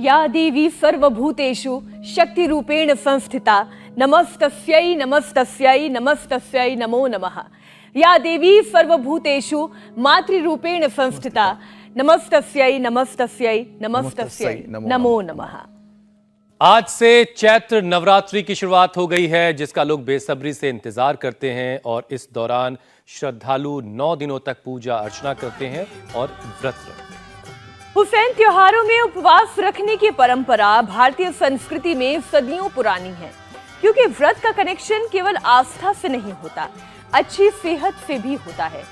या देवी सर्वभूतेषु शक्तिरूपेण संस्थिता नमस्तस्यै नमस्तस्यै नमस्तस्यै नमो नमः। या देवी सर्वभूतेषु मातृरूपेण संस्थिता नमस्तस्यै नमस्तस्यै नमस्तस्यै नमो नमः। आज से चैत्र नवरात्रि की शुरुआत हो गई है, जिसका लोग बेसब्री से इंतजार करते हैं और इस दौरान श्रद्धालु 9 दिनों तक पूजा अर्चना करते हैं और व्रत रखते हैं। हुसैन, त्योहारों में उपवास रखने की परंपरा भारतीय संस्कृति में सदियों पुरानी है, क्योंकि व्रत का कनेक्शन केवल आस्था से नहीं होता, अच्छी सेहत से भी होता है।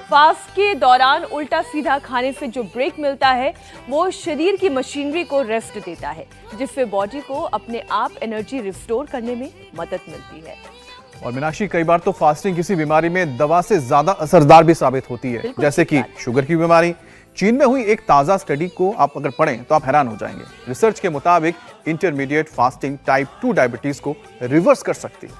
फास्ट के दौरान उल्टा सीधा खाने से जो ब्रेक मिलता है वो शरीर की मशीनरी को रेस्ट देता है, जिससे बॉडी को अपने आप एनर्जी रिस्टोर करने में मदद मिलती है। और मीनाक्षी, कई बार तो फास्टिंग किसी बीमारी में दवा से ज्यादा असरदार भी साबित होती है, जैसे कि शुगर की बीमारी। चीन में हुई एक ताजा स्टडी को आप अगर पढ़ें तो आप हैरान हो जाएंगे। रिसर्च के मुताबिक इंटरमीडिएट फास्टिंग टाइप 2 डायबिटीज को रिवर्स कर सकती है।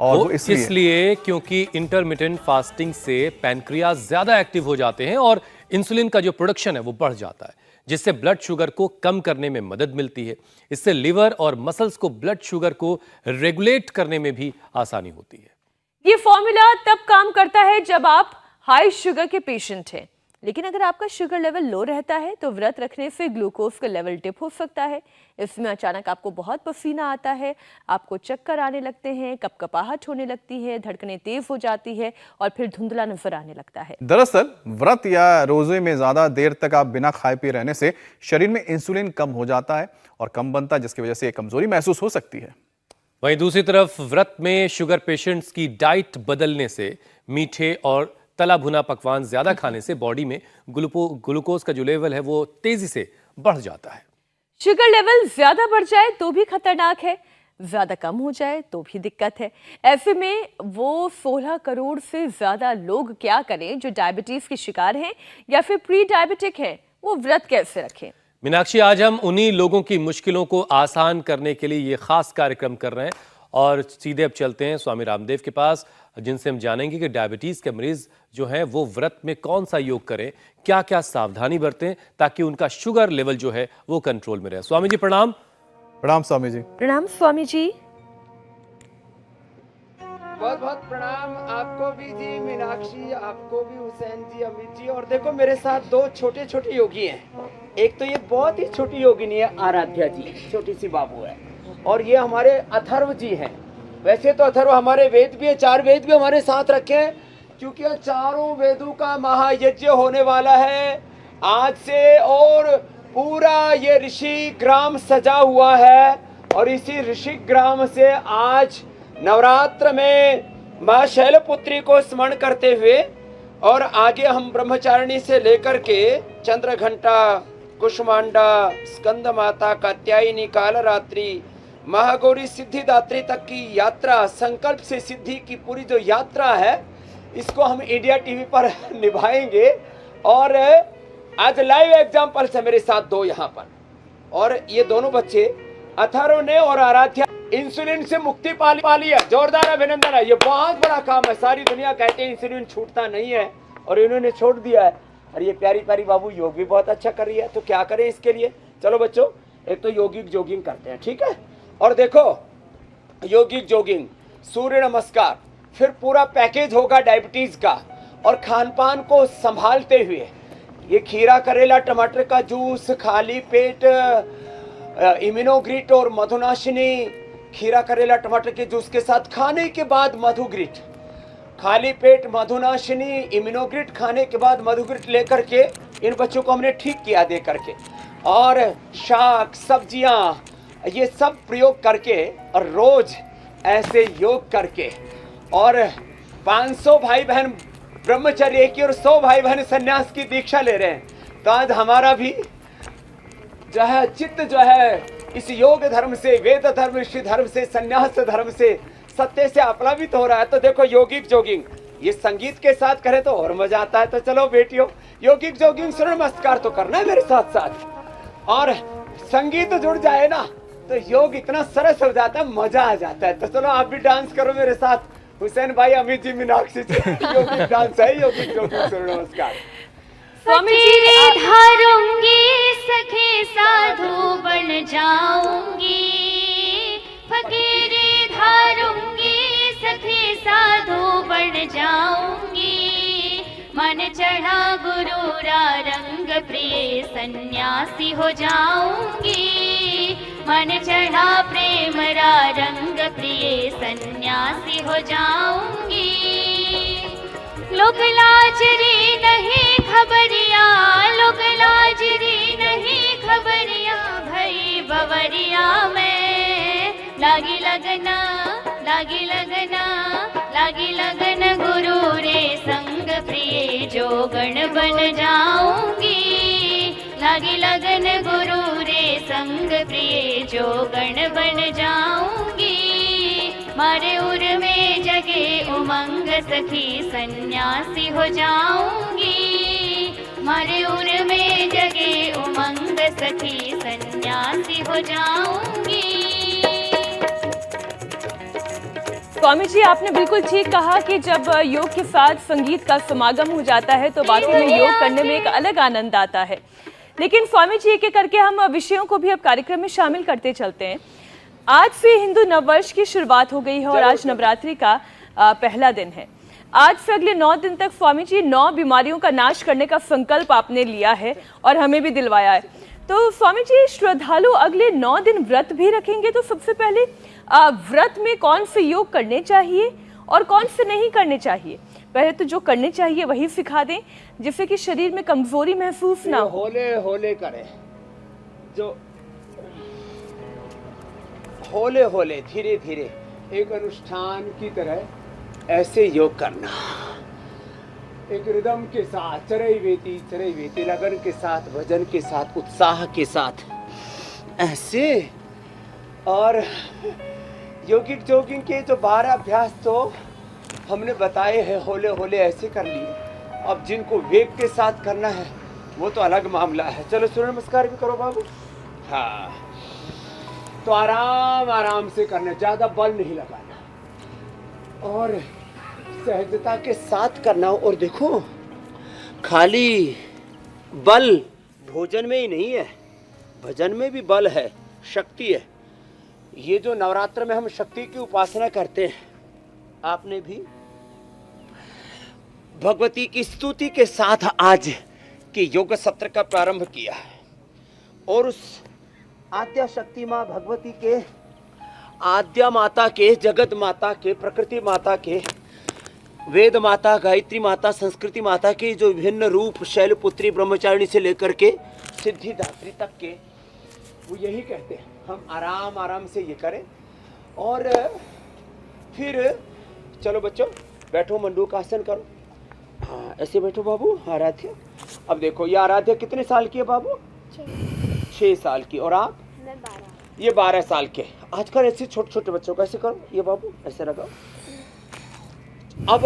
और वो इसलिए क्योंकि इंटरमिटेंट फास्टिंग से पैनक्रियाज ज्यादा एक्टिव हो जाते हैं और इंसुलिन का जो प्रोडक्शन है वो बढ़ जाता है, जिससे ब्लड शुगर को कम करने में मदद मिलती है। इससे लिवर और मसल्स को ब्लड शुगर को रेगुलेट करने में भी आसानी होती है। ये फॉर्मूला तब काम करता है जब आप हाई शुगर के पेशेंट हैं, लेकिन अगर आपका शुगर लेवल लो रहता है तो व्रत रखने से ग्लूकोज का लेवल डिप हो सकता है। इसमें अचानक आपको बहुत पसीना आता है, आपको चक्कर आने लगते हैं, कपकपाहट होने लगती है, धड़कनें तेज हो जाती है और फिर धुंधला नजर आने लगता है। दरअसल व्रत या रोजे में ज्यादा देर तक आप बिना खाए पिए रहने से शरीर में इंसुलिन कम हो जाता है और कम बनता है, जिसकी वजह से कमजोरी महसूस हो सकती है। वहीं दूसरी तरफ व्रत में शुगर पेशेंट्स की डाइट बदलने से मीठे और तला भुना पकवान ज्यादा खाने से बॉडी में ग्लूकोज का जो लेवल है वो तेजी से बढ़ जाता है। शुगर लेवल ज्यादा बढ़ जाए तो भी खतरनाक है, ज्यादा कम हो जाए तो भी दिक्कत है। ऐसे में वो 16 करोड़ से ज्यादा लोग क्या करें जो डायबिटीज के शिकार हैं या फिर प्री डायबिटिक हैं, वो व्रत कैसे रखें? मीनाक्षी, आज हम उन्हीं लोगों की मुश्किलों को आसान करने के लिए ये खास कार्यक्रम कर रहे हैं और सीधे अब चलते हैं स्वामी रामदेव के पास, जिनसे हम जानेंगे कि डायबिटीज के मरीज जो हैं वो व्रत में कौन सा योग करें, क्या क्या सावधानी बरतें ताकि उनका शुगर लेवल जो है वो कंट्रोल में रहे। स्वामी जी प्रणाम। प्रणाम स्वामी जी। प्रणाम स्वामी जी। बहुत बहुत प्रणाम आपको भी जी, मीनाक्षी, आपको भी, हुसैन जी, अमित जी। और देखो मेरे साथ 2 छोटे छोटे योगी हैं। एक तो ये बहुत ही छोटी योगिनी है आराध्या जी, छोटी सी बाबू है, और ये हमारे अथर्व जी हैं। वैसे तो अथर्व हमारे वेद भी है, 4 वेद भी हमारे साथ रखे हैं, क्योंकि चारों वेदों का महायज्ञ होने वाला है आज से। और पूरा ये ऋषि ग्राम सजा हुआ है और इसी ऋषि ग्राम से आज नवरात्र में माँ शैलपुत्री को स्मरण करते हुए और आगे हम ब्रह्मचारिणी से लेकर के चंद्रघंटा, कुष्मांडा, स्कंद माता, कात्यायनी, कालरात्रि, महागौरी, सिद्धिदात्री तक की यात्रा, संकल्प से सिद्धि की पूरी जो यात्रा है, इसको हम इंडिया टीवी पर निभाएंगे। और आज लाइव एग्जाम्पल है मेरे साथ 2 यहाँ पर, और ये दोनों बच्चे अथर्व ने और आराध्या इंसुलिन से मुक्ति पा ली है। जोरदार अभिनंदन है, ये बहुत बड़ा काम है। सारी दुनिया कहते हैं इंसुलिन छूटता नहीं है और इन्होंने छोड़ दिया है। और ये प्यारी प्यारी बाबू योग भी बहुत अच्छा कर रही है। तो क्या करें इसके लिए? चलो बच्चों, एक तो योगिक जोगिंग करते हैं, ठीक है? और देखो, योगिक जोगिंग, सूर्य नमस्कार, फिर पूरा पैकेज होगा डायबिटीज का। और खान पान को संभालते हुए ये खीरा, करेला, टमाटर का जूस, खाली पेट इम्यूनोग्रिट और मधुनाशिनी, खीरा, करेला, टमाटर के जूस के साथ खाने के बाद मधुग्रिट, खाली पेट मधुनाशिनी, इम्यूनोग्रिट खाने के बाद मधुग्रिट लेकर के इन बच्चों को हमने ठीक किया दे करके। और शाक, सब्जियां, ये सब प्रयोग करके और रोज ऐसे योग करके, और 500 भाई बहन ब्रह्मचर्य की और 100 भाई बहन सन्यास की दीक्षा ले रहे हैं। तो आज हमारा भी जो है चित्त जो है इस योग धर्म से, वेद धर्म, ऋषि धर्म से, सन्यास धर्म से, सत्य से आप्लावित हो रहा है। तो देखो योगिक जोगिंग ये संगीत के साथ करें तो और मजा आता है। तो चलो बेटियों, योगिक जोगिंग सूर्य नमस्कार तो करना है मेरे साथ साथ, और संगीत जुड़ जाए ना तो योग इतना सरस हो जाता है, मजा आ जाता है। तो चलो आप भी डांस करो मेरे साथ, हुसैन भाई, अमित जी, मीनाक्षी जी। योगिक डांस है, योगिक जोगिंग सूर्य नमस्कार। स्वामी जी, फकीरी धारूंगी सखी साधु बन जाऊंगी, फकीरी धारूंगी सखी साधु बन जाऊंगी, मन चढ़ा गुरु रा रंग प्रिय सन्यासी हो जाऊंगी, मन चढ़ा प्रेम रा रंग प्रिय सन्यासी हो जाऊंगी, लोग लाजरी नहीं खबरिया, लोग लाजरी नहीं खबरिया, भई बवरिया में लागी लगना, लागी लगना, लागी लगन गुरु रे संग प्रिय जोगण बन जाऊंगी, लागी लगन गुरु रे संग प्रिय जोगण बन जाऊंगी, मारे उर में जगे उमंग सखी सन्यासी हो जाऊंगी, मारे उर में जगे उमंग सखी सन्यासी हो जाऊंगी। स्वामी जी, आपने बिल्कुल ठीक कहा कि जब योग के साथ संगीत का समागम हो जाता है तो वाकई में योग करने में एक अलग आनंद आता है। लेकिन स्वामी जी, एक एक करके हम विषयों को भी अब कार्यक्रम में शामिल करते चलते हैं। आज से हिंदू नववर्ष की शुरुआत हो गई है और आज नवरात्रि का पहला दिन है। आज से अगले 9 दिन तक स्वामी जी 9 बीमारियों का नाश करने का संकल्प आपने लिया है और हमें भी दिलवाया है। तो स्वामी जी, श्रद्धालु अगले 9 दिन व्रत भी रखेंगे, तो सबसे पहले व्रत में कौन से योग करने चाहिए और कौन से नहीं करने चाहिए? पहले तो जो करने चाहिए वही सिखा दें, जिससे कि शरीर में कमजोरी महसूस ना हो। होले होले करें, जो होले होले धीरे धीरे एक अनुष्ठान की तरह ऐसे योग करना, एक रिदम के साथ, चरई वेती लगन के साथ, भजन के साथ, उत्साह के साथ ऐसे। और योगिक जोगिंग के जो 12 अभ्यास तो हमने बताए हैं, होले होले ऐसे कर लिए। अब जिनको वेग के साथ करना है वो तो अलग मामला है। चलो सूर्य नमस्कार भी करो बाबू। हाँ, तो आराम आराम से करना, ज्यादा बल नहीं लगाना और सहजता के साथ करना। और देखो, खाली बल भोजन में ही नहीं है, भजन में भी बल है, शक्ति है। ये जो नवरात्र में हम शक्ति की उपासना करते हैं, आपने भी भगवती की स्तुति के साथ आज के योग सत्र का प्रारंभ किया है। और उस आद्या शक्ति माँ भगवती के, आद्या माता के, जगत माता के, प्रकृति माता के, वेद माता, गायत्री माता, संस्कृति माता के जो विभिन्न रूप, शैलपुत्री, ब्रह्मचारिणी से लेकर के सिद्धिदात्री तक के, वो यही कहते हैं हम आराम आराम से ये करें। और फिर चलो बच्चों बैठो, मंडूकासन करो। हाँ, ऐसे बैठो बाबू। आराध्या, अब देखो ये आराध्या कितने साल की है बाबू? 6 साल की। और आप? मैं 12। ये 12 साल के। आजकल ऐसे छोटे छोटे बच्चों को ऐसे करो, ये बाबू ऐसे लगाओ। अब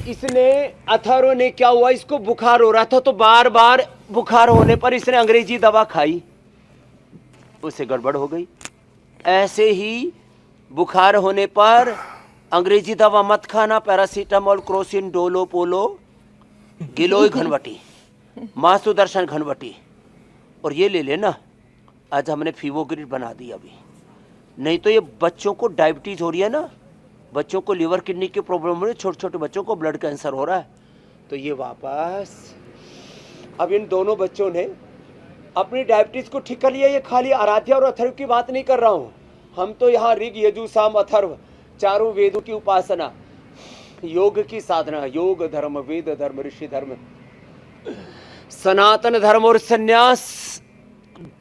इसने, अथर्व ने क्या हुआ, इसको बुखार हो रहा था तो बार बार बुखार होने पर इसने अंग्रेजी दवा खाई, उसे गड़बड़ हो गई। ऐसे ही बुखार होने पर अंग्रेजी दवा मत खाना, पैरासीटामोल, क्रोसिन, डोलो, पोलो, गिलोय घनवटी, माँ सुदर्शन घनवटी, और ये ले लेना। आज हमने फीवोग्रिड बना दी अभी, नहीं तो ये बच्चों को डायबिटीज हो रही है ना, बच्चों को लिवर किडनी की प्रॉब्लम हो रही है, छोटे छोटे बच्चों को ब्लड कैंसर हो रहा है। तो ये वापस अब इन दोनों बच्चों ने अपनी डायबिटीज को ठीक कर लिया। ये खाली आराध्या और अथर्व की बात नहीं कर रहा हूँ, हम तो यहाँ ऋग, यजु, साम, अथर्व चारों वेदों की उपासना, योग की साधना, योग धर्म, वेद धर्म, ऋषि धर्म, सनातन धर्म और संन्यास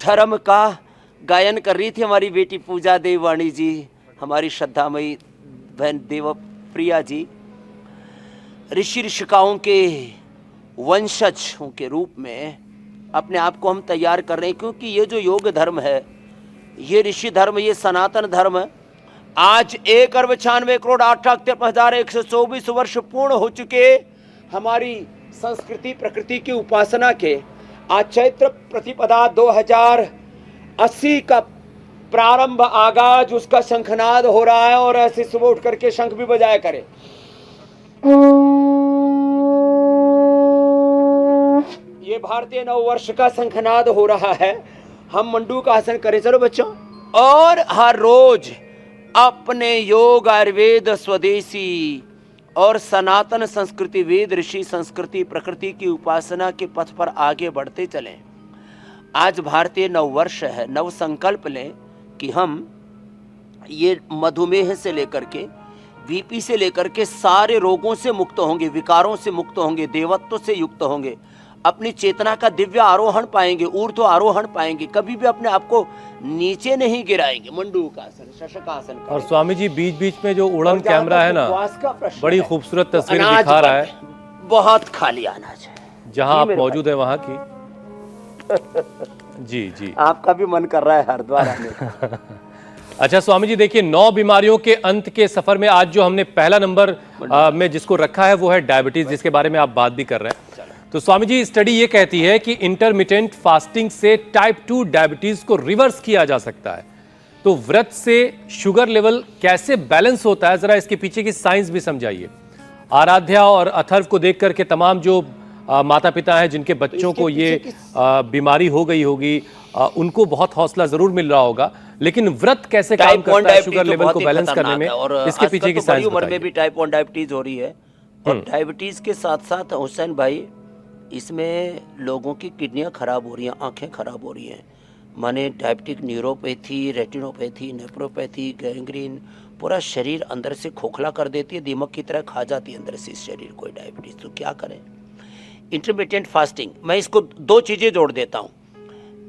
धर्म का गायन कर रही थी हमारी बेटी पूजा देववाणी जी, हमारी श्रद्धामयी बहन देवप्रिया जी। ऋषि ऋषिकाओं के वंशजों के रूप में अपने आप को हम तैयार कर रहे हैं, क्योंकि ये जो योग धर्म है, ये ऋषि धर्म, ये सनातन धर्म आज 1,96,08,124 वर्ष पूर्ण हो चुके हमारी संस्कृति प्रकृति की उपासना के। आज चैत्र प्रतिपदा 2080 का प्रारंभ, आगाज उसका शंखनाद हो रहा है। और ऐसे सुबह उठ करके शंख भी बजाया करें। ये भारतीय नववर्ष का शंखनाद हो रहा है। हम मंडूक आसन करें, चलो बच्चों। और हर रोज अपने योग, आयुर्वेद, स्वदेशी और सनातन संस्कृति, वेद, ऋषि संस्कृति, प्रकृति की उपासना के पथ पर आगे बढ़ते चलें। आज भारतीय नववर्ष है। नव संकल्प लें कि हम ये मधुमेह से लेकर के, बीपी से लेकर के सारे रोगों से मुक्त होंगे, विकारों से मुक्त होंगे, देवत्व से युक्त होंगे, अपनी चेतना का दिव्य आरोहण पाएंगे, ऊर्ध्व आरोहण पाएंगे, कभी भी अपने आप को नीचे नहीं गिराएंगे। मंडूक आसन, शशकासन। और स्वामी जी बीच बीच में जो उड़न कैमरा है ना, बड़ी खूबसूरत तस्वीर अनाज दिखा रहा है। बहुत खाली अनाज है जहां आप मौजूद है वहां की। जी जी, आपका भी मन कर रहा है हरिद्वार आने का। अच्छा स्वामी जी, देखिए 9 बीमारियों के अंत के सफर में आज जो हमने पहला नंबर में जिसको रखा है वो है डायबिटीज, जिसके बारे में आप बात भी कर रहे हैं। तो स्वामी जी, स्टडी ये कहती है कि इंटरमिटेंट फास्टिंग से टाइप 2 डायबिटीज को रिवर्स किया जा सकता है। तो व्रत से शुगर लेवल कैसे बैलेंस होता है, जरा इसके पीछे की साइंस भी समझाइए। आराध्या और अथर्व को देख करके तमाम जो माता पिता हैं जिनके बच्चों को ये बीमारी हो गई होगी, उनको बहुत हौसला जरूर मिल रहा होगा। लेकिन व्रत कैसे काम करता है शुगर लेवल को बैलेंस करने में, इसके पीछे की साइंस उम्र में भी टाइप 1 डायबिटीज हो रही है। और डायबिटीज के साथ साथ हुसैन भाई, इसमें लोगों की किडनियां खराब हो रही हैं, आंखें खराब हो रही हैं। माने diabetic neuropathy, retinopathy, nephropathy, gangrene, पूरा शरीर अंदर से खोखला कर देती है, दीमक की तरह खा जाती है अंदर से इस शरीर को डायबिटीज। तो क्या करें? इंटरमिटेंट फास्टिंग, मैं इसको 2 चीज़ें जोड़ देता हूँ।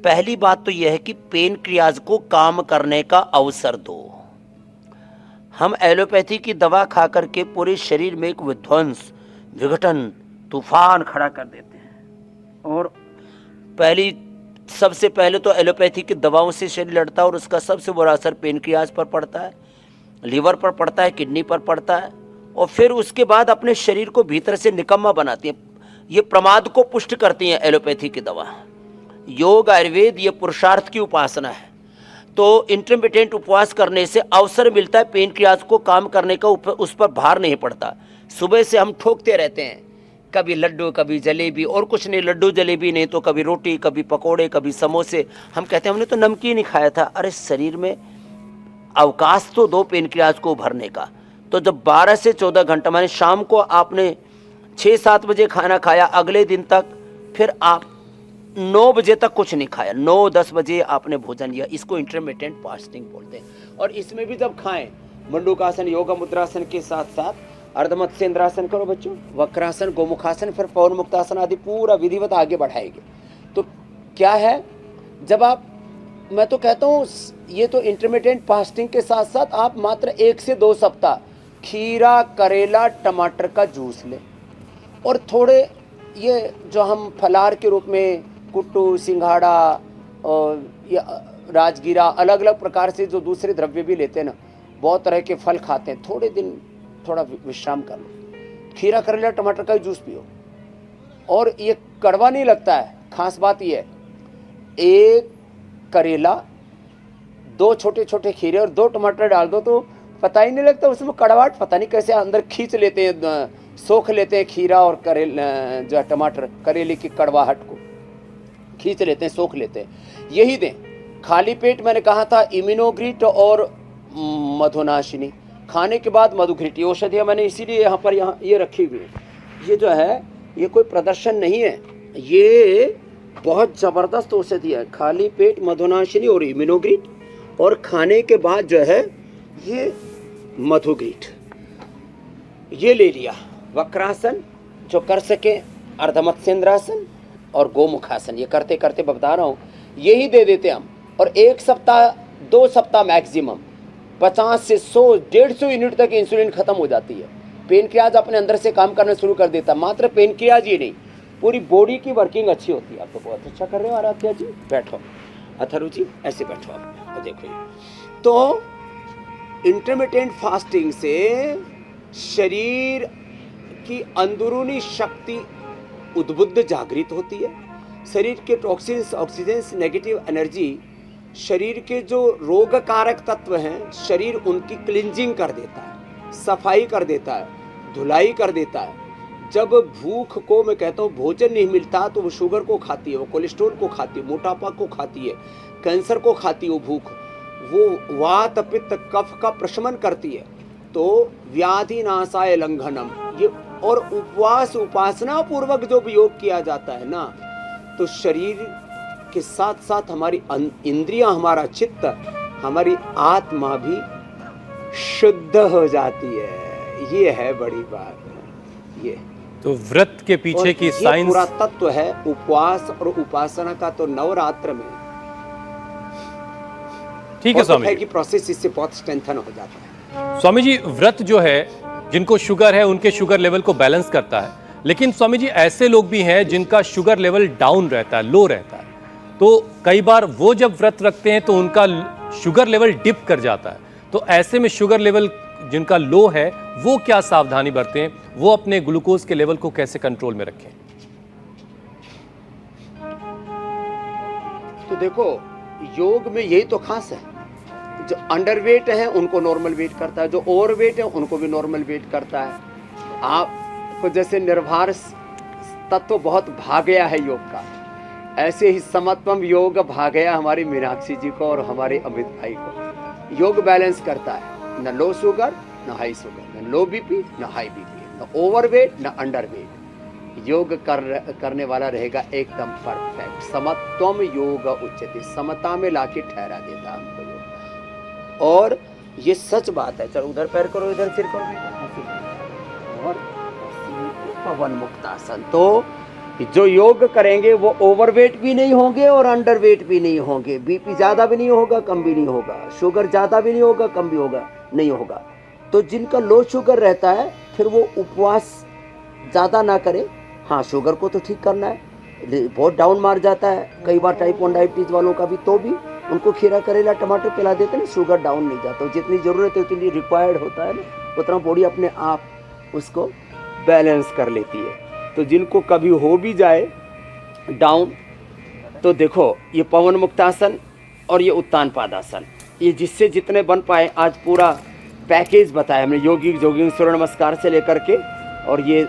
पहली बात तो यह है कि पेनक्रियाज को काम करने का अवसर दो। हम एलोपैथी की दवा खा करके पूरे शरीर में एक विध्वंस, विघटन, तूफान खड़ा कर देते हैं। और सबसे पहले तो एलोपैथी की दवाओं से शरीर लड़ता है और उसका सबसे बुरा असर पेनक्रियाज पर पड़ता है, लीवर पर पड़ता है, किडनी पर पड़ता है, और फिर उसके बाद अपने शरीर को भीतर से निकम्मा बनाती है। ये प्रमाद को पुष्ट करती हैं एलोपैथी की दवा। योग, आयुर्वेद ये पुरुषार्थ की उपासना है। तो इंटरमिटेंट उपवास करने से अवसर मिलता है पेनक्रियाज को काम करने का, उस पर भार नहीं पड़ता। सुबह से हम ठोकते रहते हैं, कभी लड्डू, कभी जलेबी, और कुछ नहीं, लड्डू जलेबी नहीं तो कभी रोटी, कभी पकोड़े, कभी समोसे। हम कहते हैं हमने तो नमकीन ही खाया था। अरे शरीर में अवकाश तो दो पेनक्रियाज को भरने का। तो जब 12 से 14 घंटा, माने शाम को आपने 6-7 बजे खाना खाया, अगले दिन तक फिर आप 9 बजे तक कुछ नहीं खाया, 9-10 बजे आपने भोजन लिया, इसको इंटरमिटेंट फास्टिंग बोलते हैं। और इसमें भी जब खाएं, मंडूकासन, योगा मुद्रासन के साथ साथ अर्धमत्स्येंद्रासन करो बच्चों, वक्रासन, गोमुखासन, फिर पवन मुक्तासन आदि पूरा विधिवत आगे बढ़ाएंगे। तो क्या है, जब आप, मैं तो कहता हूँ ये तो इंटरमिटेंट फास्टिंग के साथ साथ आप मात्र 1 से 2 सप्ताह खीरा, करेला, टमाटर का जूस लें, और थोड़े ये जो हम फलार के रूप में कुट्टू, सिंघाड़ा और राजगीरा, अलग अलग प्रकार से जो दूसरे द्रव्य भी लेते हैं ना, बहुत तरह के फल खाते हैं, थोड़े दिन थोड़ा विश्राम कर लो, खीरा, करेला, टमाटर का जूस पियो, और ये कड़वा नहीं लगता है। खास बात ये है, 1 करेला, 2 छोटे छोटे खीरे और 2 टमाटर डाल दो तो पता ही नहीं लगता उसमें कड़वाहट, पता नहीं कैसे अंदर खींच लेते हैं, सोख लेते हैं खीरा और करेला, जो टमाटर, करेले की कड़वाहट को खींच लेते हैं, सोख लेते हैं। यही दें खाली पेट। मैंने कहा था इम्यूनोग्रिट और मधुनाशिनी, खाने के बाद मधुघृटी औषधियाँ मैंने इसीलिए यहाँ पर ये रखी हुई है। ये जो है ये कोई प्रदर्शन नहीं है, ये बहुत ज़बरदस्त औषधि है। खाली पेट मधुनाशिनी और इम्यूनोग्रिट, और खाने के बाद जो है ये मधुग्रीट, ये ले लिया। वक्रासन जो कर सके, अर्धमत्स्येंद्रासन और गोमुखासन, ये करते करते बता रहा हूँ, यही दे देते हम। और 1 सप्ताह 2 सप्ताह मैक्सिमम 50 से 100-150 यूनिट तक इंसुलिन खत्म हो जाती है। पेनक्रियाज अपने अंदर से काम करना शुरू कर देता। मात्र पेनक्रियाज ही नहीं, पूरी बॉडी की वर्किंग अच्छी होती है। आप तो बहुत अच्छा कर रहे हो आराध्या जी, बैठो। अथर्व जी ऐसे बैठो आप, और देखो ये तो इंटरमिटेंट फास्टिंग से शरीर की अंदरूनी शक्ति उद्बुद्ध, जागृत होती है। शरीर के टॉक्सिन्स, ऑक्सीजेंस, नेगेटिव एनर्जी, शरीर के जो रोग कारक तत्व हैं, शरीर उनकी क्लिंजिंग कर देता है, सफाई कर देता है, धुलाई कर देता है। जब भूख को, मैं कहता हूँ भोजन नहीं मिलता, तो वो शुगर को खाती है, वो कोलेस्ट्रॉल को खाती है, मोटापा को खाती है, कैंसर को खाती है वो भूख। वो वात पित्त कफ का प्रशमन करती है। तो व्याधि नाशाय लंघनम, ये और उपवास उपासना पूर्वक जो भी योग किया जाता है ना, तो शरीर के साथ साथ हमारी इंद्रियां, हमारा चित्त, हमारी आत्मा भी शुद्ध हो जाती है। ये है बड़ी बात। ये तो व्रत के पीछे की ये साइंस, पूरा तत्व है उपवास और उपासना का। तो नवरात्र में ठीक है स्वामी है जी। कि प्रोसेस इससे बहुत स्ट्रेंथन हो जाता है। स्वामी जी, व्रत जो है, जिनको शुगर है उनके शुगर लेवल को बैलेंस करता है, लेकिन स्वामी जी ऐसे लोग भी हैं जिनका शुगर लेवल डाउन रहता है, लो रहता है, तो कई बार वो जब व्रत रखते हैं तो उनका शुगर लेवल डिप कर जाता है। तो ऐसे में शुगर लेवल जिनका लो है वो क्या सावधानी बरतें, वो अपने ग्लूकोज के लेवल को कैसे कंट्रोल में रखें? तो देखो, योग में यही तो खास है। जो अंडरवेट है उनको नॉर्मल वेट करता है, जो ओवरवेट है उनको भी नॉर्मल वेट करता है। आपको जैसे निर्भर तत्व बहुत भाग गया है योग का, ऐसे ही समत्वम योग भाग गया हमारी मीनाक्षी जी को और हमारे अमित भाई को। योग बैलेंस करता है, न लो शुगर न हाई शुगर, न लो बीपी न हाई बीपी, न ओवरवेट न अंडरवेट। योग करने वाला रहेगा एकदम परफेक्ट। समत्वम योग उच्यते, समता में लाके ठहरा देता हमको योग। और ये सच बात है। चलो उधर पैर करो, इधर सिर करो, और पवन मुक्तासन। तो जो योग करेंगे वो ओवरवेट भी नहीं होंगे और अंडरवेट भी नहीं होंगे, बीपी ज्यादा भी नहीं होगा कम भी नहीं होगा, शुगर ज्यादा भी नहीं होगा कम भी होगा नहीं होगा। तो जिनका लो शुगर रहता है फिर वो उपवास ज्यादा ना करे। हाँ, शुगर को तो ठीक करना है, बहुत डाउन मार जाता है कई बार टाइप 1 डायबिटीज वालों का भी, तो भी उनको खीरा करेला टमाटर पिला देते हैं, शुगर डाउन नहीं जाता। जितनी जरूरत है उतनी रिक्वायर्ड होता है ना, उतना बॉडी अपने आप उसको बैलेंस कर लेती है। तो जिनको कभी हो भी जाए डाउन, तो देखो ये पवन मुक्तासन और ये उत्तान पादासन, ये जिससे जितने बन पाए, आज पूरा पैकेज बताया हमने, योगी जोगिंग सूर्य नमस्कार से लेकर के, और ये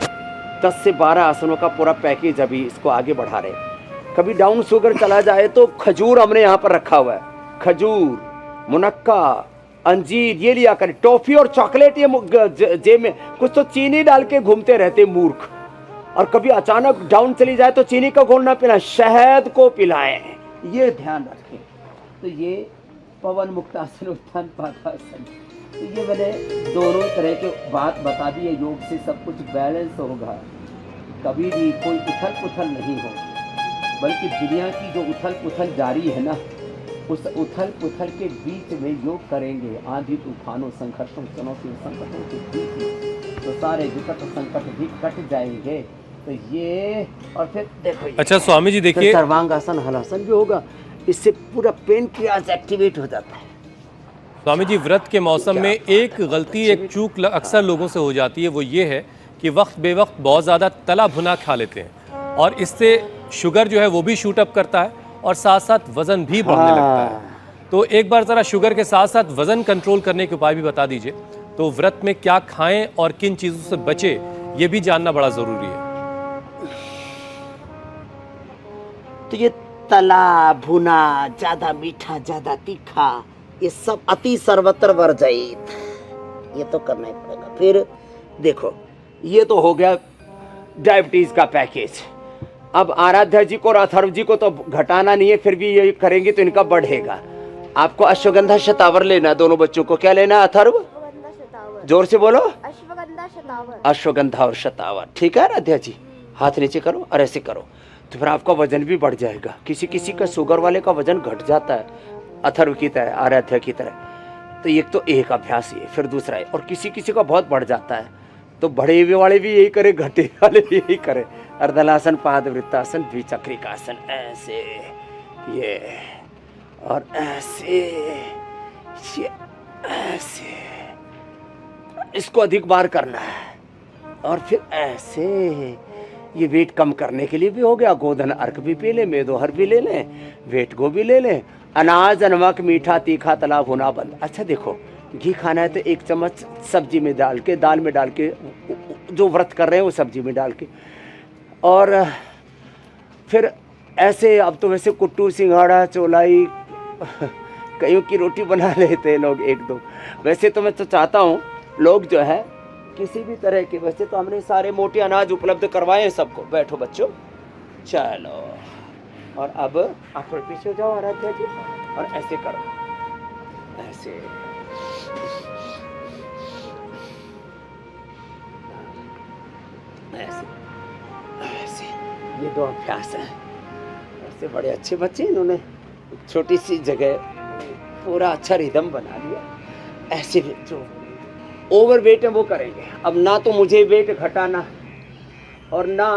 10 से 12 आसनों का पूरा पैकेज अभी इसको आगे बढ़ा रहे हैं। कभी डाउन शुगर चला जाए तो खजूर हमने यहाँ पर रखा हुआ है, खजूर, मुनक्का, अंजीर ये लिया करें। टॉफी और चॉकलेट ये जेब में, कुछ तो चीनी डाल के घूमते रहते मूर्ख। और कभी अचानक डाउन चली जाए तो चीनी का घोल ना पिलाएं, शहद को पिलाएं, ये ध्यान रखें। तो ये पवन मुक्तासन, उत्थान पादासन, तो ये मैंने दोनों तरह के बात बता दी है। योग से सब कुछ बैलेंस होगा, कभी भी कोई उथल पुथल नहीं होगी, बल्कि दुनिया की जो उथल पुथल जारी है ना, उस उथल पुथल के बीच में योग करेंगे, आंधी तूफानों संघर्षों चुनौतियों संकटों के बीच में, तो सारे विकट संकट भी कट जाएंगे। तो ये, और फिर देखो ये, अच्छा स्वामी जी देखिए, सर्वांगासन हलासन भी होगा, इससे पूरा पेन क्रियाज एक्टिवेट हो जाता है। स्वामी जी व्रत के मौसम में एक गलती, एक चूक अक्सर लोगों से हो जाती है, वो ये है कि वक्त बेवक्त बहुत ज़्यादा तला भुना खा लेते हैं, और इससे शुगर जो है वो भी शूट अप करता है और साथ साथ वजन भी बढ़ने लगता है। तो एक बार ज़रा शुगर के साथ साथ वजन कंट्रोल करने के उपाय भी बता दीजिए। तो व्रत में क्या खाएं और किन चीज़ों से बचे, ये भी जानना बड़ा ज़रूरी है। तो ये तला भुना, ज्यादा मीठा ज्यादा तीखा, ये सब अति सर्वत्र वर्जित, ये तो करना ही पड़ेगा। फिर देखो, ये तो हो गया डायबिटीज का पैकेज। अब आराध्या जी को और अथर्व जी को तो घटाना नहीं है, फिर भी ये करेंगे तो इनका बढ़ेगा। आपको अश्वगंधा शतावर लेना, दोनों बच्चों को क्या लेना? अथर्व, जोर से बोलो। अश्वगंधा शतावर। अश्वगंधा और शतावर, ठीक है आराध्या जी? हाथ नीचे करो और ऐसे करो, तो फिर आपका वजन भी बढ़ जाएगा। किसी किसी का शुगर वाले का वजन घट जाता है, अथर्व की तरह, आराध्या की तरह। तो एक तो एक अभ्यास ये, फिर दूसरा है, और किसी किसी का बहुत बढ़ जाता है, तो बढ़े हुए वाले भी यही करे, घटे वाले भी यही करे। अर्धलासन, पाद वृत्तासन, द्विचक्रिकासन, ऐसे ये, और ऐसे ये, ऐसे इसको अधिक बार करना है। और फिर ऐसे, ये वेट कम करने के लिए भी हो गया। गोधन अर्क भी पी लें, मेदोहर भी ले लें, वेट गो भी ले लें। अनाज, नमक, मीठा, तीखा, तला भुना बंद। अच्छा देखो, घी खाना है तो 1 चम्मच सब्जी में डाल के, दाल में डाल के जो व्रत कर रहे हैं वो सब्जी में डाल के। और फिर ऐसे अब तो वैसे कुट्टू, सिंघाड़ा, चौलाई, कईयों की रोटी बना लेते हैं लोग एक दो। वैसे तो मैं तो चाहता हूँ लोग जो है किसी भी तरह के, वैसे तो हमने सारे मोटे अनाज उपलब्ध करवाए हैं सबको। बैठो बच्चों, चलो। और अब आप थोड़े पीछे हो जाओ आराध्या जी, और ऐसे करो, ऐसे ऐसे ऐसे। ये दो अभ्यास हैं। ऐसे बड़े अच्छे बच्चे, इन्होंने छोटी सी जगह पूरा अच्छा रिदम बना लिया। ऐसे भी जो ओवर वेट है वो करेंगे। अब ना तो मुझे वेट घटाना और ना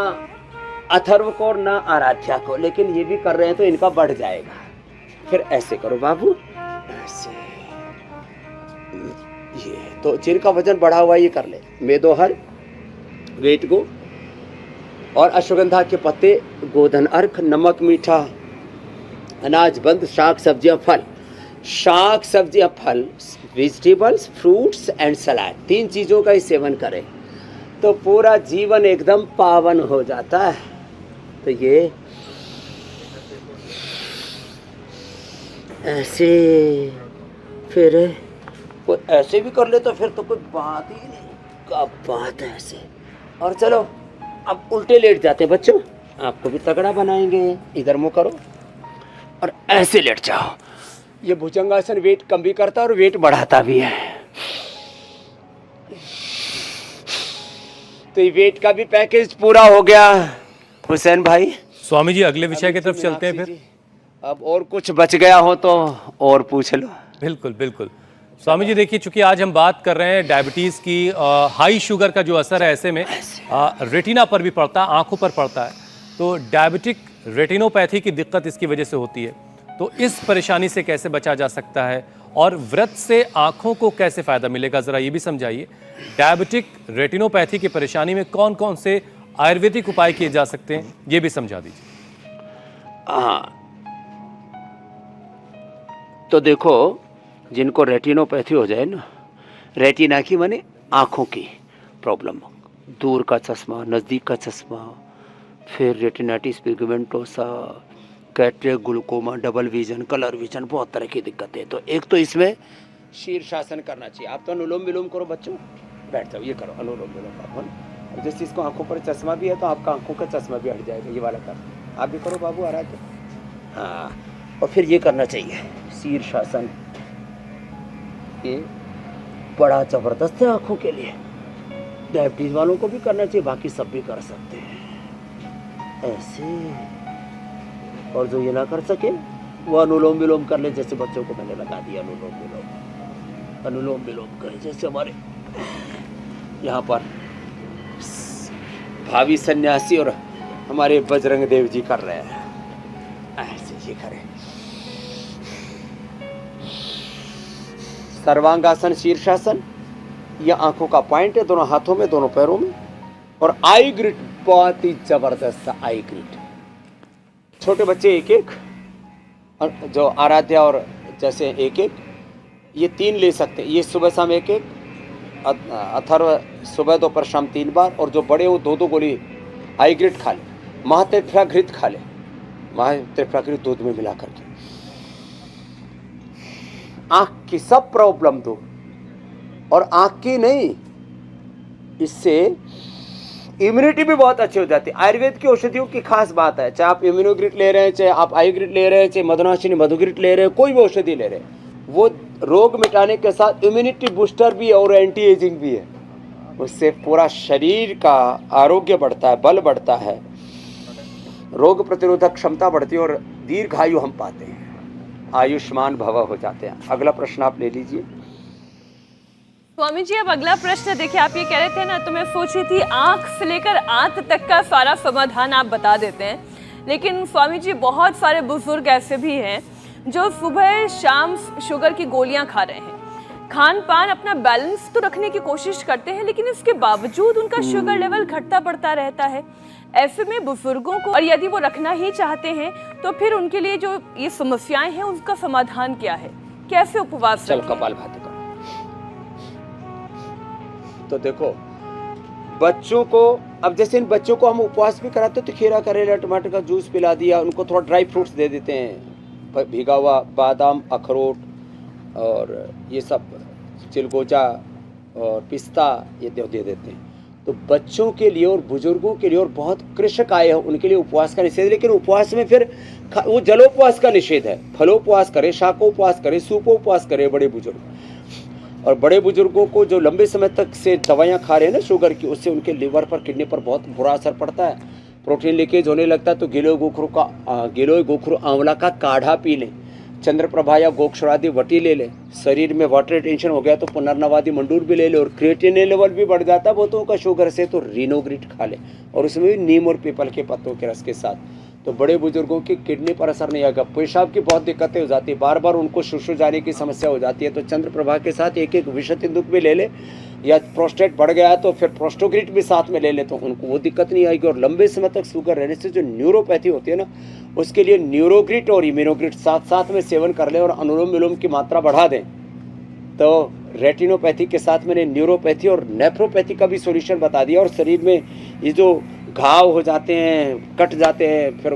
अथर्व को और ना आराध्या को, लेकिन ये भी कर रहे हैं तो इनका बढ़ जाएगा। फिर ऐसे करो बाबू, ऐसे। ये तो जिनका वजन बढ़ा हुआ ये कर ले। मेदोहर वेट को, और अश्वगंधा के पत्ते, गोधन अर्क, नमक, मीठा, अनाज बंद, शाक सब्जियां, फल। शाक सब्जियां, फल, वेजिटेबल्स, फ्रूट्स एंड सलाद, 3 चीज़ों का ही सेवन करें तो पूरा जीवन एकदम पावन हो जाता है। तो ये ऐसे, फिर कोई ऐसे भी कर ले तो फिर तो कोई बात ही नहीं, क्या बात है ऐसे। और चलो अब उल्टे लेट जाते हैं बच्चों, आपको भी तगड़ा बनाएंगे। इधर मुँह करो और ऐसे लेट जाओ। ये भुजंगासन वेट कम भी करता है और वेट बढ़ाता भी है। तो ये वेट का भी पैकेज पूरा हो गया हुसैन भाई। स्वामी जी अगले विषय की तरफ चलते हैं फिर। अब और कुछ बच गया हो तो और पूछ लो। बिल्कुल बिल्कुल। स्वामी जी देखिए, चूंकि आज हम बात कर रहे हैं डायबिटीज़ की, हाई शुगर का जो असर है ऐसे में रेटिना पर भी पड़ता है, आंखों पर पड़ता है। तो डायबिटिक रेटिनोपैथी की दिक्कत इसकी वजह से होती है। तो इस परेशानी से कैसे बचा जा सकता है और व्रत से आंखों को कैसे फ़ायदा मिलेगा, ज़रा ये भी समझाइए। डायबिटिक रेटिनोपैथी की परेशानी में कौन कौन से आयुर्वेदिक उपाय किए जा सकते हैं, ये भी समझा दीजिए। हाँ, तो देखो, जिनको रेटिनोपैथी हो जाए ना, रेटिना की माने आँखों की प्रॉब्लम, दूर का चश्मा, नज़दीक का चश्मा, फिर retinitis pigmentosa, cataract, glaucoma, double vision, colour vision, बहुत तरह की दिक्कतें हैं। तो एक तो इसमें शीर्षासन करना चाहिए। आप तो अनुलोम विलोम करो बच्चों, बैठ जाओ, ये करो अनुलोम विलोम। और जैसे इसको आंखों पर चश्मा भी है तो आपका आंखों का चश्मा भी हट जाएगा, ये वाला कर। आप भी करो बाबू, आराध्य। हाँ, और फिर ये करना चाहिए शीर्षासन। ये बड़ा ज़बरदस्त है आंखों के लिए। डायबिटीज़ वालों को भी करना चाहिए, बाकी सब भी कर सकते हैं ऐसे। और जो ये ना कर सके वो अनुलोम विलोम कर ले, जैसे बच्चों को मैंने लगा दिया अनुलोम विलोम। अनुलोम विलोम करें जैसे हमारे यहाँ पर भावी सन्यासी और हमारे बजरंग देव जी कर रहे हैं, ऐसे ये करें। सर्वांगासन, शीर्षासन, यह आंखों का पॉइंट है, दोनों हाथों में, दोनों पैरों में। और आई ग्रिट, बहुत ही जबरदस्त आई ग्रिट। छोटे बच्चे एक एक, और जो आराध्या और जैसे एक एक, ये 3 ले सकते हैं। ये सुबह शाम एक एक, अथर्व सुबह दोपहर शाम 3 बार। और जो बड़े वो 2-2 गोली आई ग्रिट खा ले, महात्रिफ्राघृत खा ले, महात्रिफ्राघृत दूध में मिला करके। आँख की सब प्रॉब्लम दो, और आँख की नहीं, इससे इम्यूनिटी भी बहुत अच्छी हो जाती है। आयुर्वेद की औषधियों की खास बात है, चाहे आप इम्यूनोग्रिट ले रहे हैं, चाहे आप आईग्रिट ले रहे हैं, चाहे मधुनाशिनी मधुग्रिट ले रहे हैं, कोई भी औषधि ले रहे हैं, वो रोग मिटाने के साथ इम्यूनिटी बूस्टर भी है और एंटी एजिंग भी है। उससे पूरा शरीर का आरोग्य बढ़ता है, बल बढ़ता है, रोग प्रतिरोधक क्षमता बढ़ती है और दीर्घायु हम पाते हैं, आयुष्मान भव हो जाते हैं। अगला प्रश्न आप ले लीजिए। स्वामी जी, अब अगला प्रश्न देखिए, आप ये कह रहे थे ना, तो मैं सोच रही थी आंख से लेकर आंत तक का सारा समाधान आप बता देते हैं, लेकिन स्वामी जी बहुत सारे बुजुर्ग ऐसे भी हैं जो सुबह शाम शुगर की गोलियां खा रहे हैं, खान पान अपना बैलेंस तो रखने की कोशिश करते हैं, लेकिन इसके बावजूद उनका शुगर लेवल घटता बढ़ता रहता है। ऐसे में बुजुर्गों को, और यदि वो रखना ही चाहते हैं तो फिर उनके लिए जो ये समस्याएं हैं उसका समाधान क्या है, कैसे उपवास? चल कपालभाति करो। तो देखो, बच्चों को, अब जैसे इन बच्चों को हम उपवास भी कराते तो खीरा करेला टमाटर का जूस पिला दिया, उनको थोड़ा ड्राई फ्रूट्स दे देते हैं, भीगा हुआ बादाम अखरोट और ये सब चिलगोजा और पिस्ता ये दे देते हैं। तो बच्चों के लिए और बुजुर्गों के लिए और बहुत कृषक आए हैं उनके लिए उपवास का निषेध है। लेकिन उपवास में फिर वो जलोपवास का निषेध है, फलोपवास करे, शाकोपवास करे, सूपोपवास करे बड़े बुजुर्ग। और बड़े बुजुर्गों को जो लंबे समय तक से दवाइयाँ खा रहे हैं ना शुगर की, उससे उनके लिवर पर, किडनी पर बहुत बुरा असर पड़ता है, प्रोटीन लीकेज होने लगता है। तो गिलोय गोखरू आंवला का काढ़ा पी लें, चंद्रप्रभा या गोक्षरादि वटी ले लें, शरीर में वाटर रिटेंशन हो गया तो पुनर्नवादी मंडूर भी ले लें, और क्रिएटिनिन लेवल भी बढ़ जाता है बहुतों का शुगर से तो रिनोग्रिट खा लें, और उसमें भी नीम और पीपल के पत्तों के रस के साथ। तो बड़े बुजुर्गों की किडनी पर असर नहीं आएगा। पेशाब की बहुत दिक्कतें हो जाती है, बार बार उनको शुशु जाने की समस्या हो जाती है, तो चंद्रप्रभा के साथ एक एक विषतिंदुक भी ले ले, या प्रोस्टेट बढ़ गया है तो फिर प्रोस्टोग्रिट भी साथ में ले ले, तो उनको वो दिक्कत नहीं आएगी। और लंबे समय तक शुगर रहने से जो न्यूरोपैथी होती है ना, उसके लिए न्यूरोग्रिट और इम्यूनोग्रिट साथ साथ में सेवन कर लें और अनुलोम विलोम की मात्रा बढ़ा दें। तो रेटिनोपैथी के साथ मैंने न्यूरोपैथी और नेफ्रोपैथी का भी सॉल्यूशन बता दिया। और शरीर में ये जो घाव हो जाते हैं, कट जाते हैं, फिर